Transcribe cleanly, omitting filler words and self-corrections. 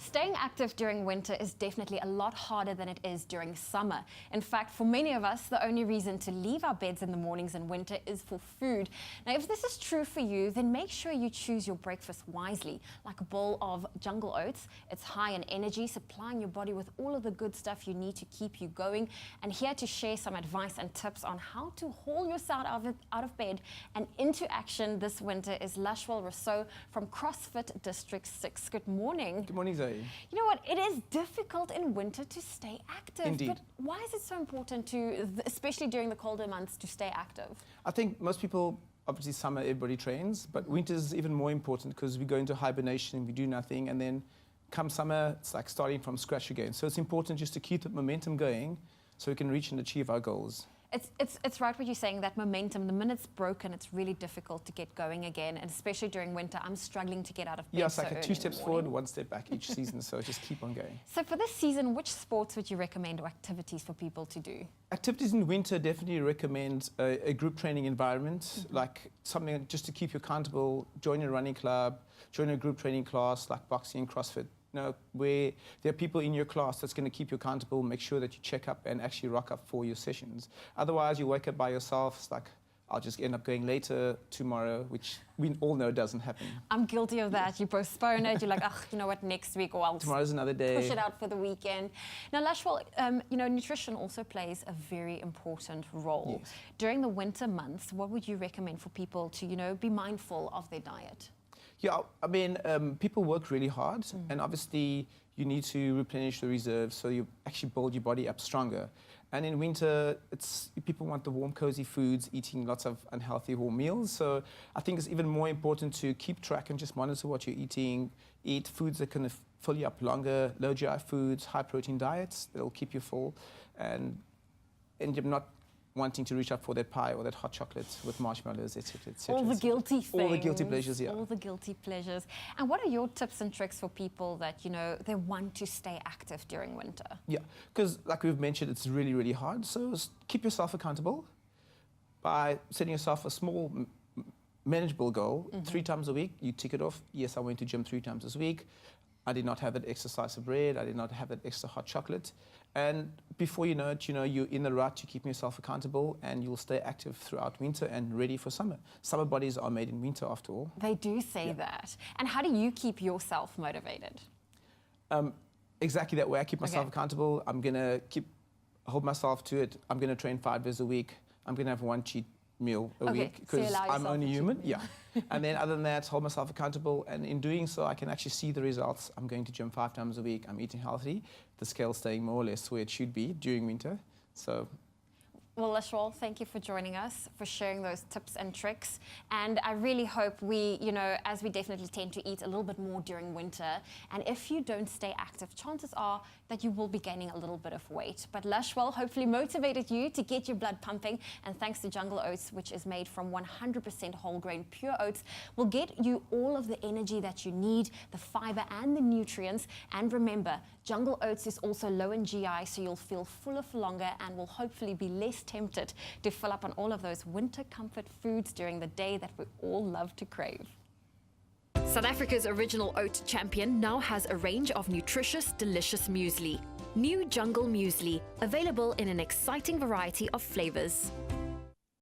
Staying active during winter is definitely a lot harder than it is during summer. In fact, for many of us, the only reason to leave our beds in the mornings in winter is for food. Now, if this is true for you, then make sure you choose your breakfast wisely, like a bowl of jungle oats. It's high in energy, supplying your body with all of the good stuff you need to keep you going. And here to share some advice and tips on how to haul yourself out of bed and into action this winter is Lushwill Rossouw from CrossFit District 6. Good morning. Good morning, Zoe. You know what? It is difficult in winter to stay active. Indeed. But why is it so important to, especially during the colder months, to stay active? I think most people, obviously summer, everybody trains, but winter is even more important because we go into hibernation, we do nothing, and then come summer, it's like starting from scratch again. So it's important just to keep the momentum going so we can reach and achieve our goals. It's right what you're saying, that momentum, the minute it's broken, it's really difficult to get going again, and especially during winter, I'm struggling to get out of bed. Yeah, it's like so a 2 steps forward, 1 step back each season, so just keep on going. So for this season, which sports would you recommend or activities for people to do? Activities in winter, definitely recommend a group training environment, like something just to keep you accountable. Join a running club, join a group training class like boxing, CrossFit. Where there are people in your class that's going to keep you accountable, make sure that you check up and actually rock up for your sessions. Otherwise, you wake up by yourself, it's like, I'll just end up going later tomorrow, which we all know doesn't happen. I'm guilty of that. You postpone it, you're like, oh, you know what, next week, or I'll tomorrow's another day. Push it out for the weekend. Now, Lushwill, you know, nutrition also plays a very important role. Yes. During the winter months, what would you recommend for people to, you know, be mindful of their diet? Yeah, I mean, people work really hard, and obviously you need to replenish the reserves so you actually build your body up stronger. And in winter, people want the warm, cozy foods, eating lots of unhealthy warm meals. So I think it's even more important to keep track and just monitor what you're eating. Eat foods that can fill you up longer, low GI foods, high protein diets that'll keep you full, and you're not wanting to reach up for that pie or that hot chocolate with marshmallows, etc., etc. All the guilty things. All the guilty pleasures, yeah. All the guilty pleasures. And what are your tips and tricks for people that, you know, they want to stay active during winter? Yeah, because like we've mentioned, it's really, really hard. So keep yourself accountable by setting yourself a small, manageable goal. 3 times a week, you tick it off. Yes, I went to gym 3 times this week. I did not have that extra slice of bread. I did not have that extra hot chocolate. And before you know it, you know, you're in the rut, you're keeping yourself accountable, and you'll stay active throughout winter and ready for summer. Summer bodies are made in winter, after all. They do say that. And how do you keep yourself motivated? Exactly that way. I keep myself accountable. I'm going to hold myself to it. I'm going to train 5 days a week. I'm going to have 1 cheat meal a week because I'm only human. Yeah. And then other than that, hold myself accountable, and in doing so I can actually see the results. I'm going to gym 5 times a week. I'm eating healthy. The scale's staying more or less where it should be during winter. So well, Lushwill, thank you for joining us, for sharing those tips and tricks. And I really hope we, you know, as we definitely tend to eat a little bit more during winter, and if you don't stay active, chances are that you will be gaining a little bit of weight. But Lushwill hopefully motivated you to get your blood pumping, and thanks to Jungle Oats, which is made from 100% whole grain pure oats, will get you all of the energy that you need, the fiber and the nutrients. And remember, Jungle Oats is also low in GI, so you'll feel fuller for longer and will hopefully be less tempted to fill up on all of those winter comfort foods during the day that we all love to crave. South Africa's original oat champion now has a range of nutritious, delicious muesli. New Jungle Muesli, available in an exciting variety of flavors.